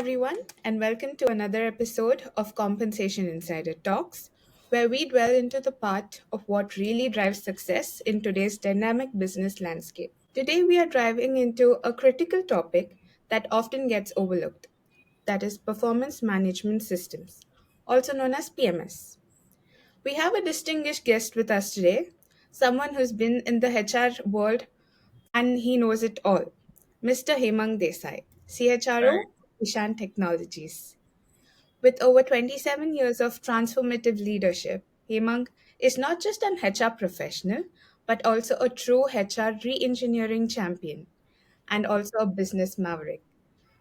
everyone, and welcome to another episode of Compensation Insider Talks, where we dwell into the part of what really drives success in today's dynamic business landscape. Today, we are diving into a critical topic that often gets overlooked, that is, performance management systems, also known as PMS. We have a distinguished guest with us today, someone who's been in the HR world and he knows it all. Mr. Hemang Desai, Right. CHRO, Ishaan Technologies. With over 27 years of transformative leadership, Hemang is not just an HR professional, but also a true HR re engineering champion and also a business maverick.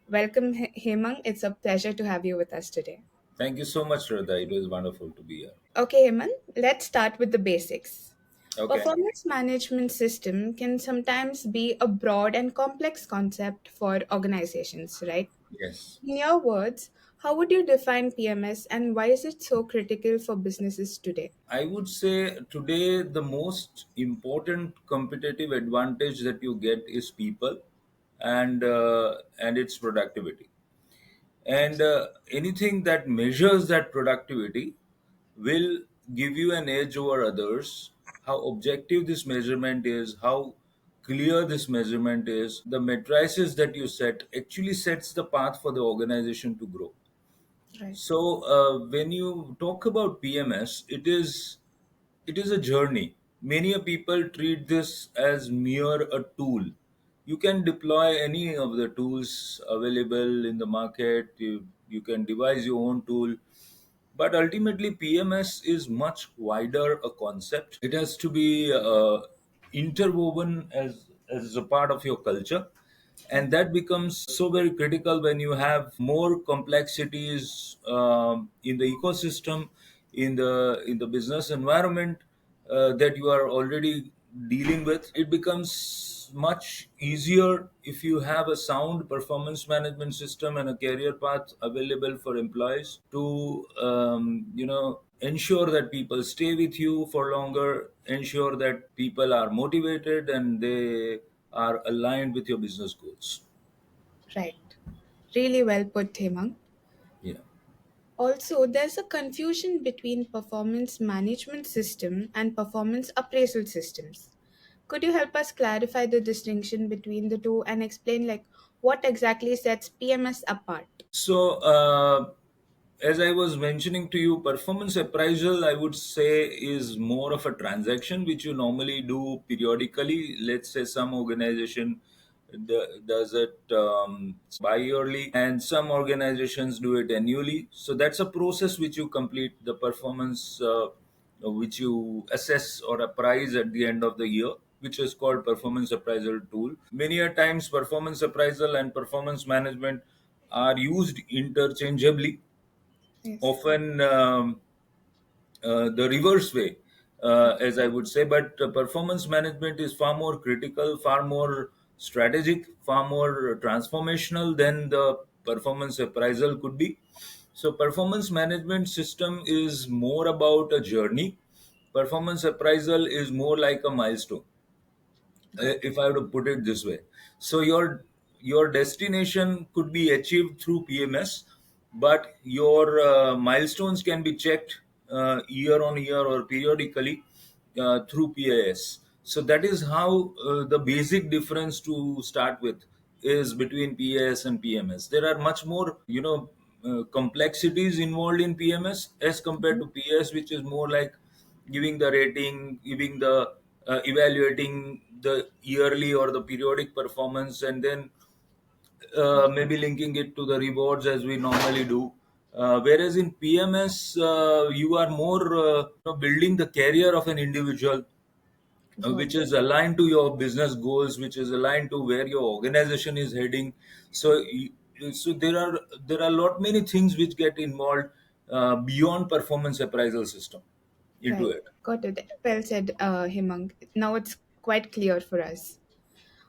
Welcome, Hemang. It's a pleasure to have you with us today. Thank you so much, Shraddha. It was wonderful to be here. Okay, Hemang, let's start with the basics. Okay. Performance management system can sometimes be a broad and complex concept for organizations, right? Yes. In your words, how would you define PMS and why is it so critical for businesses today? I would say today the most important competitive advantage that you get is people and its productivity. And anything that measures that productivity will give you an edge over others. How objective this measurement is, how clear this measurement is, the matrices that you set actually sets the path for the organization to grow. Right. So when you talk about PMS, it is a journey. Many a people treat this as mere a tool. You can deploy any of the tools available in the market. You can devise your own tool, but ultimately PMS is much wider a concept. It has to be interwoven as a part of your culture, and Right. that becomes so very critical when you have more complexities in the ecosystem, in the business environment that you are already dealing with. It becomes much easier if you have a sound performance management system and a career path available for employees to ensure that people stay with you for longer, ensure that people are motivated and they are aligned with your business goals. Right. Really well put, Hemang. Yeah. Also, there's a confusion between performance management system and performance appraisal systems. Could you help us clarify the distinction between the two and explain what exactly sets PMS apart? So, as I was mentioning to you, performance appraisal, I would say, is more of a transaction which you normally do periodically. Let's say some organization does it bi-yearly, and some organizations do it annually. So that's a process which you complete the performance, which you assess or appraise at the end of the year, which is called performance appraisal tool. Many a times, performance appraisal and performance management are used interchangeably, Yes. often the reverse way, as I would say. But performance management is far more critical, far more strategic, far more transformational than the performance appraisal could be. So, performance management system is more about a journey. Performance appraisal is more like a milestone, Got it. if I have to put it this way. So your destination could be achieved through PMS, but your milestones can be checked year on year or periodically through PAS. So that is how the basic difference to start with is between PAS and PMS. There are much more, complexities involved in PMS as compared to PS, which is more like giving the rating, giving the evaluating the yearly or the periodic performance, and then maybe linking it to the rewards as we normally do. Whereas in PMS, you are more building the career of an individual, Got which it. is aligned to your business goals, which is aligned to where your organization is heading. So, so there are a lot many things which get involved beyond performance appraisal system into Right. it. Got it. Well said, Hemang. Now it's quite clear for us.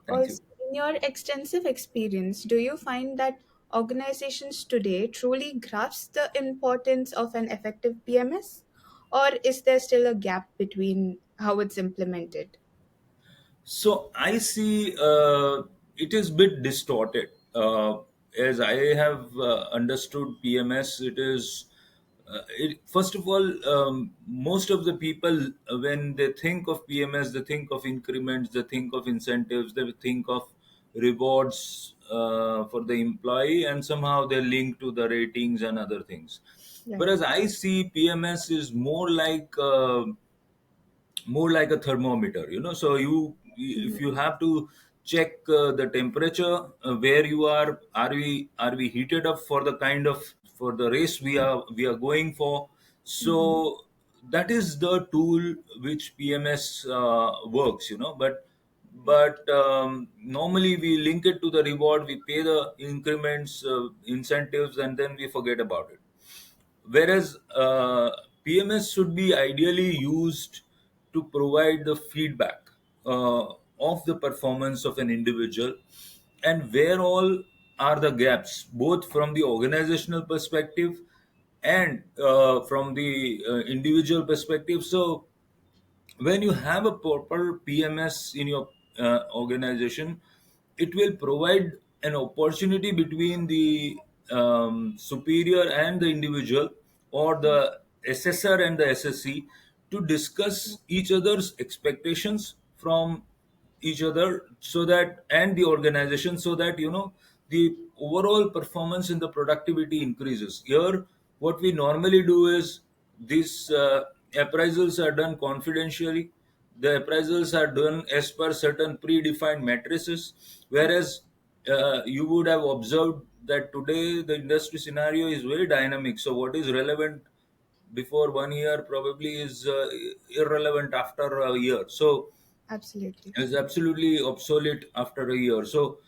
Thank you. Also, in your extensive experience, do you find that organizations today truly grasp the importance of an effective PMS? Or is there still a gap between how it's implemented? So I see it is bit distorted. as I have understood PMS, it is first of all, most of the people, when they think of PMS, they think of increments, they think of incentives, they think of rewards for the employee, and somehow they link to the ratings and other things. Right. Whereas I see PMS is more like a thermometer, so if Mhm. you have to check the temperature, where you are we heated up for the kind of for the race we are going for. Mhm. So that is the tool which PMS works, but normally we link it to the reward, we pay the increments, incentives, and then we forget about it. Whereas PMS should be ideally used to provide the feedback uh, of the performance of an individual, and where all are the gaps, both from the organizational perspective and from the individual perspective. So when you have a proper PMS in your organization, it will provide an opportunity between the superior and the individual, or the assessor and the SSC, to discuss each other's expectations from each other, so that, and the organization, so that the overall performance and the productivity increases. Here what we normally do is, these appraisals are done confidentially, the appraisals are done as per certain predefined matrices, whereas you would have observed that today the industry scenario is very dynamic. So what is relevant before 1 year probably is irrelevant after a year. So Absolutely. is absolutely obsolete after a year. So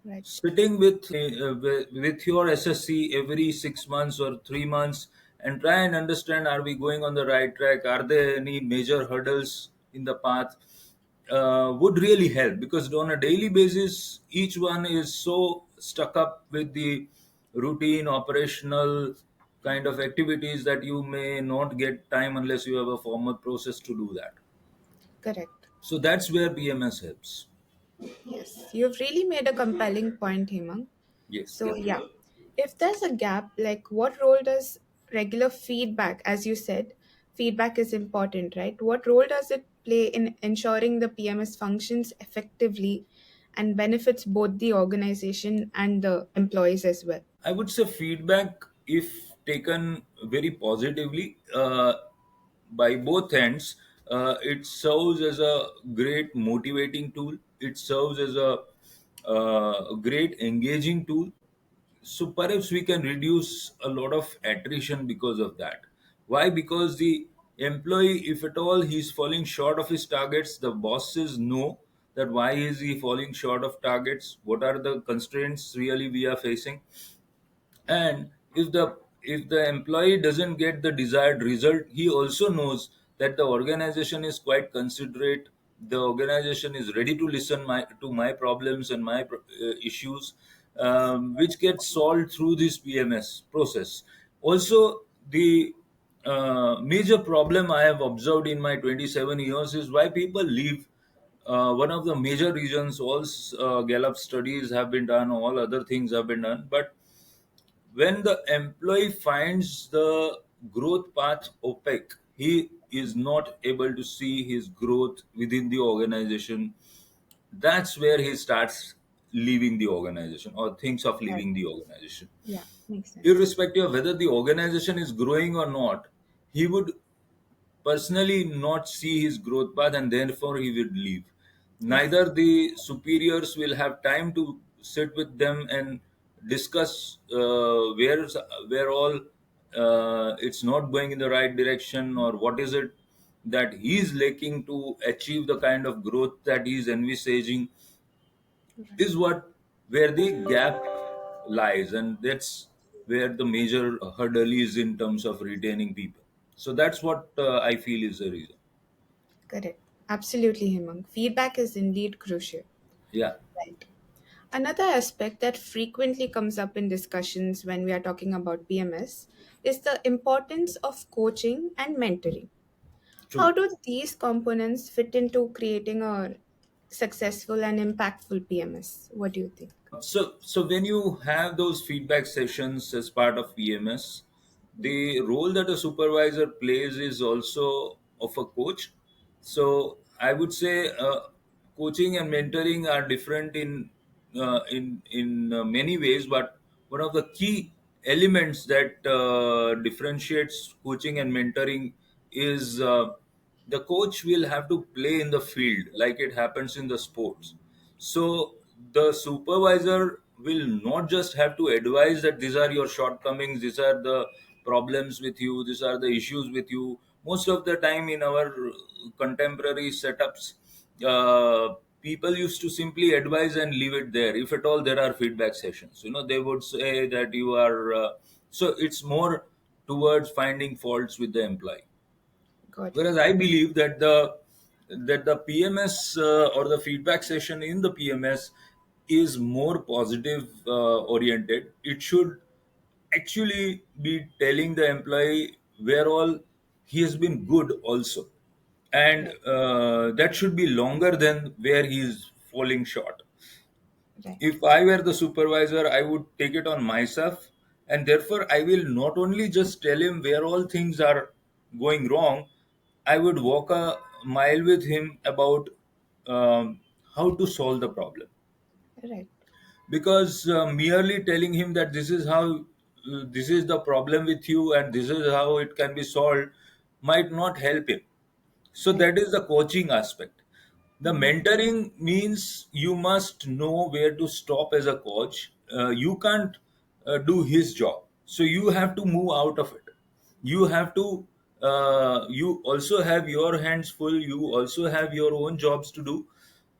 Right. sitting with your SSC every 6 months or 3 months, and try and understand, are we going on the right track? Are there any major hurdles in the path? Would really help, because on a daily basis, each one is so stuck up with the routine operational kind of activities that you may not get time unless you have a formal process to do that. Correct. So that's where PMS helps. Yes. You've really made a compelling point, Hemang. Yes. So, yeah, if there's a gap, like what role does regular feedback, as you said, feedback is important, right? What role does it play in ensuring the PMS functions effectively and benefits both the organization and the employees as well? I would say feedback, if taken very positively by both ends, it serves as a great motivating tool. It serves as a great engaging tool. So perhaps we can reduce a lot of attrition because of that. Why? Because the employee, if at all he's falling short of his targets, the bosses know that why is he falling short of targets, what are the constraints really we are facing. And if the employee doesn't get the desired result, he also knows that the organization is quite considerate, the organization is ready to listen to my problems and my issues, which get solved through this PMS process. Also, the major problem I have observed in my 27 years is why people leave. One of the major reasons, all Gallup studies have been done, all other things have been done, but when the employee finds the growth path opaque, he is not able to see his growth within the organization. That's where he starts leaving the organization or thinks of Right. leaving the organization. Yeah, makes sense. Irrespective of whether the organization is growing or not, he would personally not see his growth path, and therefore he will leave. Right. Neither the superiors will have time to sit with them and discuss where all it's not going in the right direction, or what is it that he is lacking to achieve the kind of growth that he is envisaging, Right. is what where the gap lies, and that's where the major hurdle is in terms of retaining people. So that's what I feel is the reason. Correct. Absolutely, Hemang. Feedback is indeed crucial. Yeah, Right. Another aspect that frequently comes up in discussions when we are talking about PMS is the importance of coaching and mentoring. How true. do these components fit into creating a successful and impactful PMS? What do you think? So when you have those feedback sessions as part of PMS, the role that a supervisor plays is also of a coach. So I would say coaching and mentoring are different in many ways, but one of the key elements that differentiates coaching and mentoring is the coach will have to play in the field like it happens in the sports. So the supervisor will not just have to advise that these are your shortcomings, these are the problems with you, these are the issues with you. Most of the time in our contemporary setups, people used to simply advise and leave it there. If at all there are feedback sessions, they would say that you are. So it's more towards finding faults with the employee. Got it. Whereas I believe that the PMS or the feedback session in the PMS is more positive oriented. It should actually be telling the employee where all he has been good also, and Right. that should be longer than where he is falling short. Right. If I were the supervisor, I would take it on myself, and therefore I will not only just tell him where all things are going wrong, I would walk a mile with him about how to solve the problem. Right. Because merely telling him that this is the problem with you and this is how it can be solved might not help him. So Right. that is the coaching aspect. The Mhm. mentoring means you must know where to stop as a coach. You can't do his job, so you have to move out of it. You have to. You also have your hands full. You also have your own jobs to do.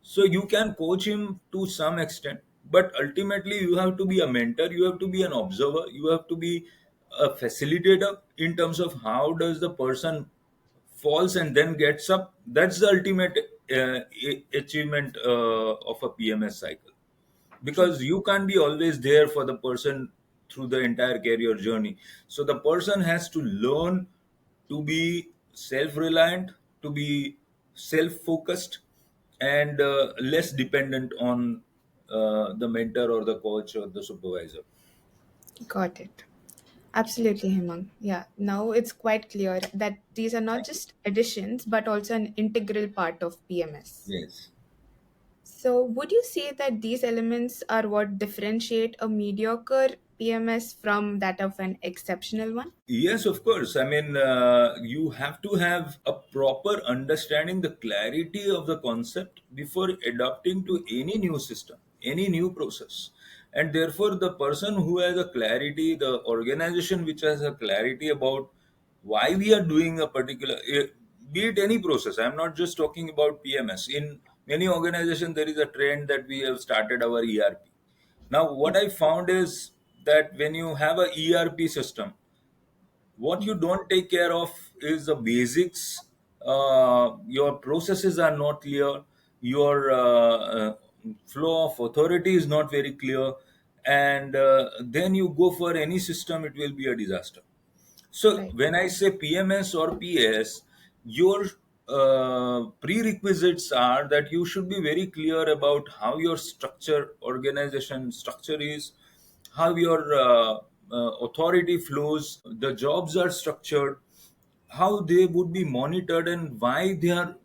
So you can coach him to some extent, but ultimately you have to be a mentor. You have to be an observer. You have to be a facilitator in terms of how does the person falls and then gets up. That's the ultimate achievement of a PMS cycle, True. because you can't be always there for the person through the entire career journey. So the person has to learn to be self-reliant, to be self-focused, and less dependent on the mentor or the coach or the supervisor. Got it. Absolutely, Hemang. Yeah, now it's quite clear that these are not Thank you. just additions but also an integral part of PMS. Yes. So, would you say that these elements are what differentiate a mediocre PMS from that of an exceptional one? Yes, of course. I mean, you have to have a proper understanding, the clarity of the concept before adapting to any new system, any new process. And therefore, the person who has a clarity, the organization which has a clarity about why we are doing a particular, be it any process. I'm not just talking about PMS. In many organizations, there is a trend that we have started our ERP. Now, what Yeah. I found is that when you have a ERP system, what you Mm. don't take care of is the basics. Your processes are not clear. Your flow of authority is not very clear, and then you go for any system, it will be a disaster. So Right. when I say PMS or PS, your prerequisites are that you should be very clear about how your organization structure is, how your authority flows, the jobs are structured, how they would be monitored, and why they are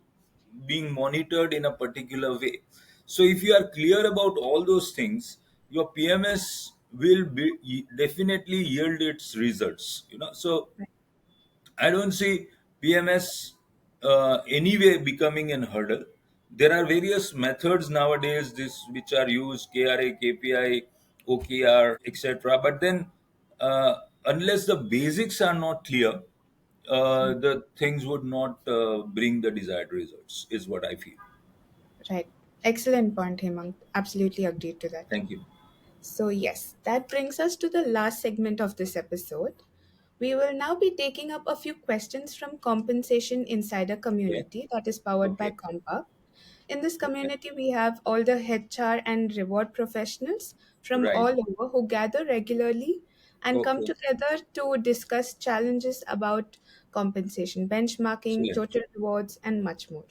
being monitored in a particular way. So if you are clear about all those things, your PMS will be definitely yield its results. So Right. I don't see PMS anyway becoming an hurdle. There are various methods nowadays this which are used: KRA, KPI, OKR, etc. But then, unless the basics are not clear, the things would not bring the desired results. Is what I feel. Right. Excellent point, Hemang. Absolutely agreed to that. Thank you. So, yes, that brings us to the last segment of this episode. We will now be taking up a few questions from Compensation Insider Okay. community that is powered by Okay. Compa. In this Okay. community, we have all the HR and reward professionals from Right. all over who gather regularly and come Okay. together to discuss challenges about compensation, benchmarking, Excellent. total rewards, and much more.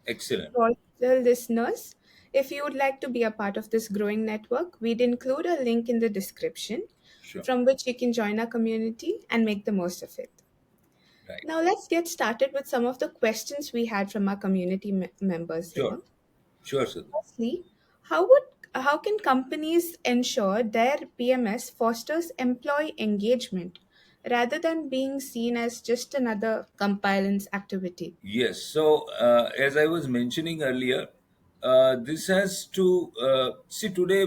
Excellent. For all the listeners, If you would like to be a part of this growing network, we'd include a link in the description Sure. from which you can join our community and make the most of it. Right. Now, let's get started with some of the questions we had from our community members Sure. here. Sure, Siddhu. Firstly, how can companies ensure their PMS fosters employee engagement rather than being seen as just another compliance activity? Yes. So, as I was mentioning earlier, this has to see today.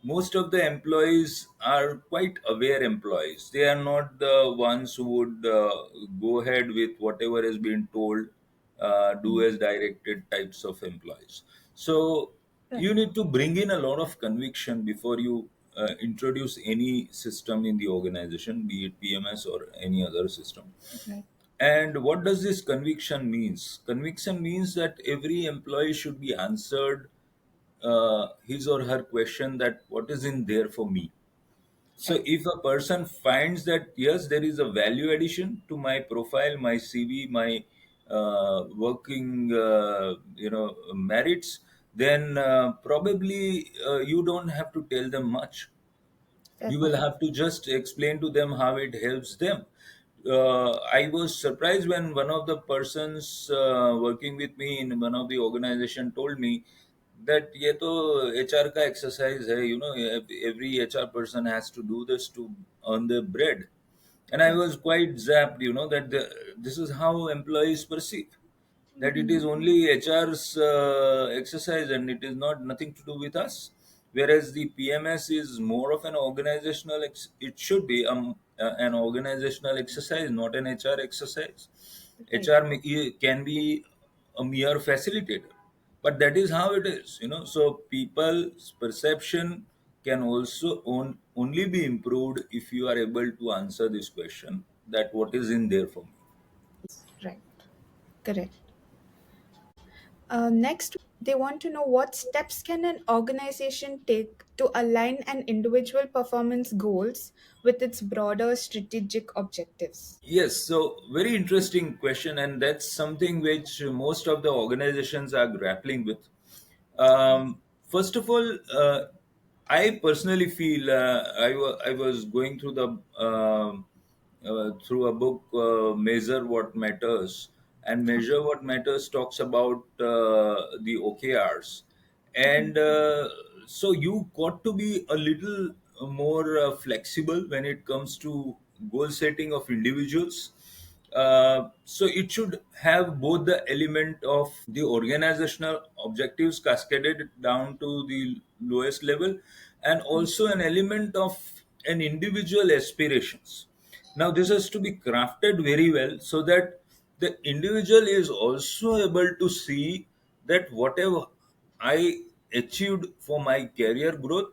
Most of the employees are quite aware employees. They are not the ones who would go ahead with whatever has been told, do as directed types of employees. So, Right, you need to bring in a lot of conviction before you introduce any system in the organization, be it PMS or any other system. right, And what does this conviction means? Conviction means that every employee should be answered his or her question that what is in there for me. So right, if a person finds that yes, there is a value addition to my profile, my CV, my working, merits, then probably you don't have to tell them much. fair You will point. have to just explain to them how it helps them. I was surprised when one of the persons working with me in one of the organization told me that ये तो HR का exercise है, every HR person has to do this to earn their bread. And I Yes. was quite zapped, that this is how employees perceive that it is only HR's exercise and it is not nothing to do with us. Whereas the PMS is more of an organizational, it should be an organizational exercise, not an HR exercise. Right, HR can be a mere facilitator, but that is how it is. So people's perception can also only be improved if you are able to answer this question that what is in there for me. right, correct. Next, they want to know what steps can an organization take to align an individual performance goals with its broader strategic objectives. Yes, so very interesting question, and that's something which most of the organizations are grappling with. First of all, I personally feel I was going through the through a book, Measure What Matters, and Measure What Matters talks about the OKRs, and so you got to be a little more flexible when it comes to goal setting of individuals. So it should have both the element of the organizational objectives cascaded down to the lowest level, and also an element of an individual aspirations. Now this has to be crafted very well so that the individual is also able to see that whatever I achieved for my career growth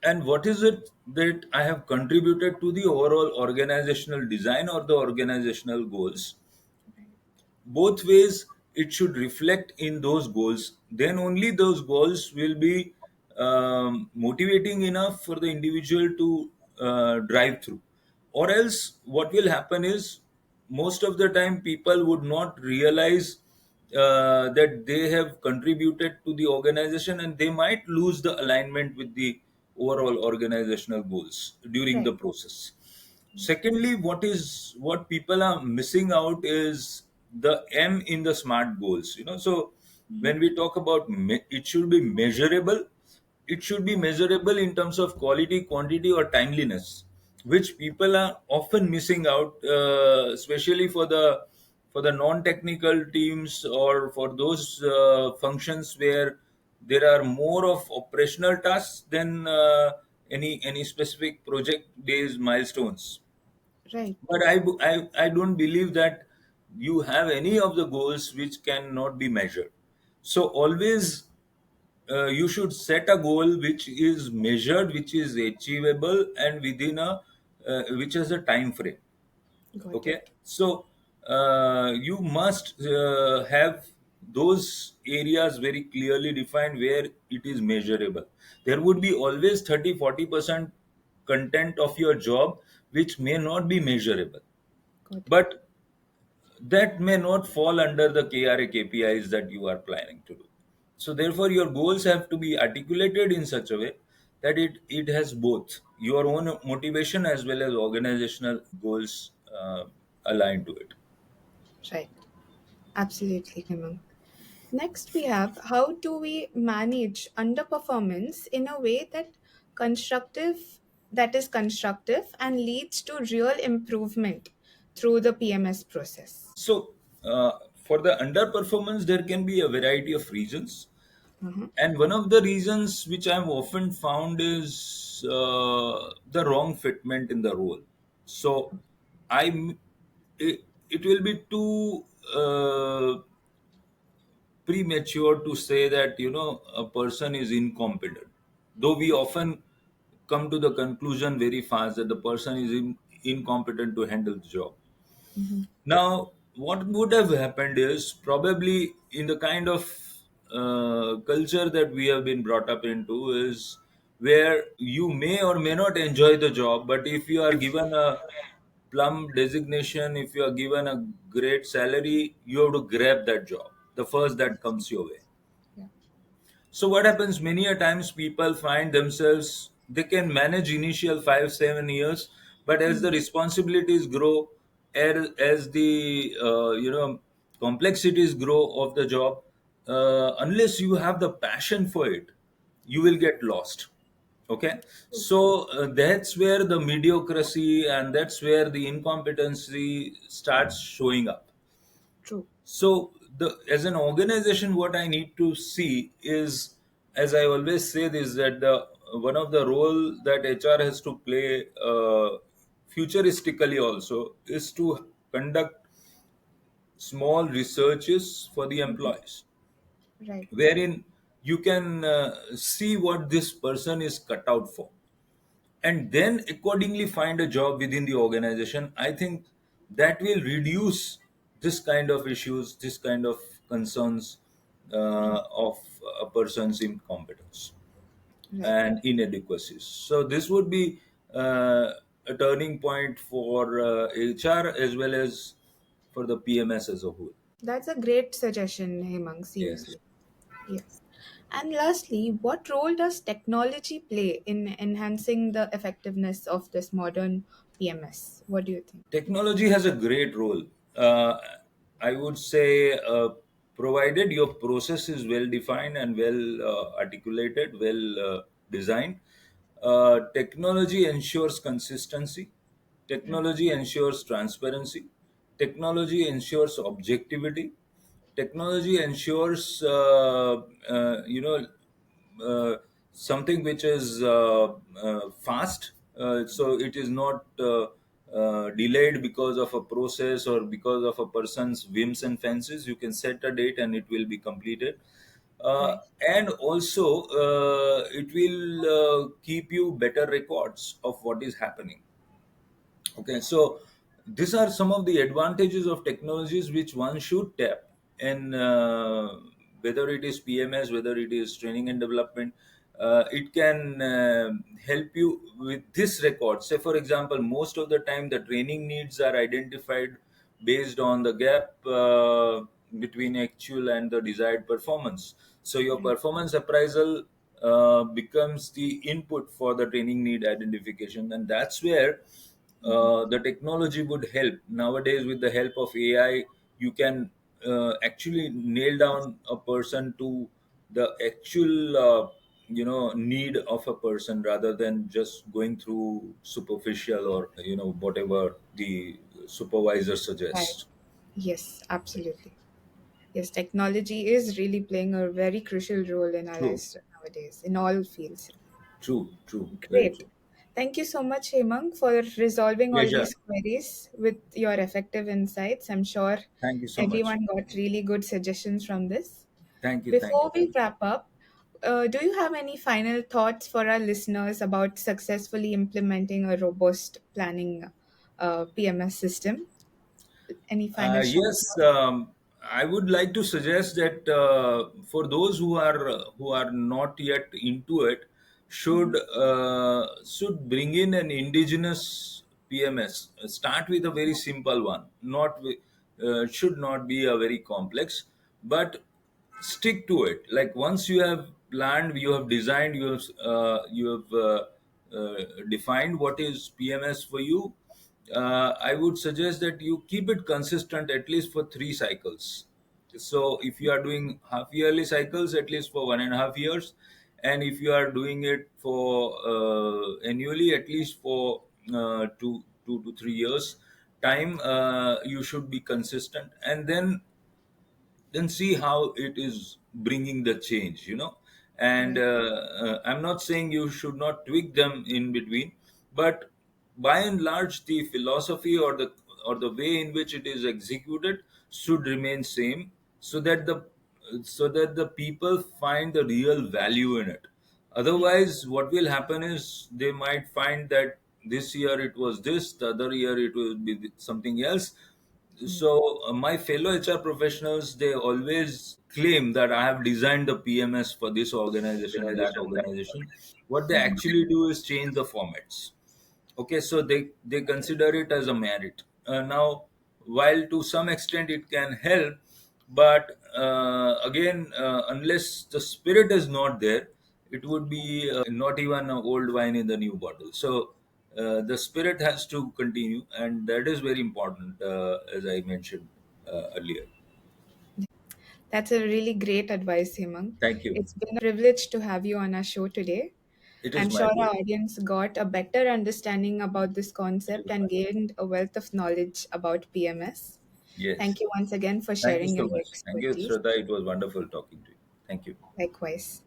and what is it that I have contributed to the overall organizational design or the organizational goals. Both ways it should reflect in those goals, then only those goals will be motivating enough for the individual to drive through. Or else what will happen is most of the time people would not realize that they have contributed to the organization and they might lose the alignment with the overall organizational goals during the Right. process. Secondly, what people are missing out is the M in the SMART goals. So when we talk about it should be measurable. It should be measurable in terms of quality, quantity, or timeliness, which people are often missing out, especially for the non-technical teams or for those functions where there are more of operational tasks than any specific project based milestones. Right. But I don't believe that you have any of the goals which cannot be measured. So always you should set a goal which is measured, which is achievable, and within which has a time frame. Got Okay, it. so you must have those areas very clearly defined where it is measurable. There would be always 30-40% content of your job which may not be measurable, Got it. but that may not fall under the KRA KPIs that you are planning to do. So therefore your goals have to be articulated in such a way that it has both your own motivation as well as organizational goals aligned to it. Right. Absolutely, Hemang. Next, we have how do we manage underperformance in a way constructive that is constructive and leads to real improvement through the PMS process. So for the underperformance there can be a variety of reasons, Mhm. and one of the reasons which I've often found is the wrong fitment in the role. So I it will be too premature to say that a person is incompetent, though we often come to the conclusion very fast that the person is incompetent to handle the job. Mhm. Now what would have happened is probably in the kind of culture that we have been brought up into is where you may or may not enjoy the job, but if you are given a plum designation, if you are given a great salary, you have to grab that job, the first that comes your way. Yeah. So what happens many a times people find themselves they can manage initial 5 7 years, but as the Mhm. responsibilities grow, as the complexities grow of the job, unless you have the passion for it, you will get lost. Okay, so that's where the mediocrity and that's where the incompetency starts showing up. True. So the as an organization, what I need to see is, as I always say, this that the one of the role that HR has to play futuristically also is to conduct small researches for the Mhm. employees, Right. wherein you can see what this person is cut out for, and then accordingly find a job within the organization. I think that will reduce this kind of issues, this kind of concerns of a person's incompetence Right. and inadequacies. So this would be a turning point for HR as well as for the PMS as a whole. That's a great suggestion, Hemang, Yes. seriously. Yes. And lastly, what role does technology play in enhancing the effectiveness of this modern PMS? What do you think? Technology has a great role. Uh, I would say, provided your process is well defined and well articulated, well designed, technology ensures consistency, Right. technology ensures transparency, technology ensures objectivity, technology ensures, something which is fast, so it is not delayed because of a process or because of a person's whims and fancies. You can set a date and it will be completed. Right. And also it will keep you better records of what is happening. Okay, so these are some of the advantages of technologies which one should tap, and whether it is PMS, whether it is training and development, it can help you with this record. Say, for example, most of the time the training needs are identified based on the gap between actual and the desired performance. So your Right. performance appraisal becomes the input for the training need identification, and that's where Mhm. the technology would help. Nowadays with the help of AI, you can actually nail down a person to the actual need of a person, rather than just going through superficial or whatever the supervisor Right. suggests. Yes, absolutely. Yes, technology is really playing a very crucial role in our True, lives nowadays, in all fields. true, very Great. true. Thank you so much, Hemang, for resolving all Pleasure. these queries with your effective insights. I'm sure Thank you so much. everyone got really good suggestions from this. Thank you, Before we thank you. wrap up, do you have any final thoughts for our listeners about successfully implementing a robust planning PMS system? Any final short Yes, thoughts? I would like to suggest that for those who are not yet into it, Mhm. should bring in an indigenous PMS. Start with a very simple one. Not should not be a very complex, but stick to it. Like once you have planned, you have designed, you have defined what is PMS for you. I would suggest that you keep it consistent at least for 3 cycles. So if you are doing half yearly cycles, at least for 1.5 years, and if you are doing it for annually, at least for 2 to 3 years time, you should be consistent, and then see how it is bringing the change, and Right. I'm not saying you should not tweak them in between, but by and large the philosophy or the way in which it is executed should remain same, so that the people find the real value in it. Otherwise what will happen is they might find that this year it was this, the other year it will be something else. So my fellow HR professionals, they always claim that I have designed the PMS for this organization and that organization. What they actually do is change the formats. Okay, so they consider it as a merit. Now, while to some extent it can help, but again, unless the spirit is not there, it would be not even an old wine in the new bottle. So the spirit has to continue, and that is very important, as I mentioned earlier. That's a really great advice, Hemang. Thank you. It's been a privilege to have you on our show today. It I'm is my sure our pleasure. audience got a better understanding about this It concept is my and pleasure. gained a wealth of knowledge about PMS. Yes. Thank you once again for Thank you sharing so your much. Thank you, expertise. Shraddha. It was wonderful talking to you. Thank you. Likewise.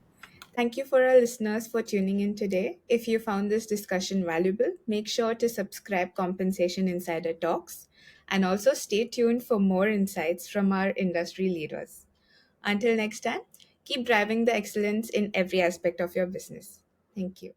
Thank you for our listeners for tuning in today. If you found this discussion valuable, make sure to subscribe Compensation Insider Talks and also stay tuned for more insights from our industry leaders. Until next time, keep driving the excellence in every aspect of your business. Thank you.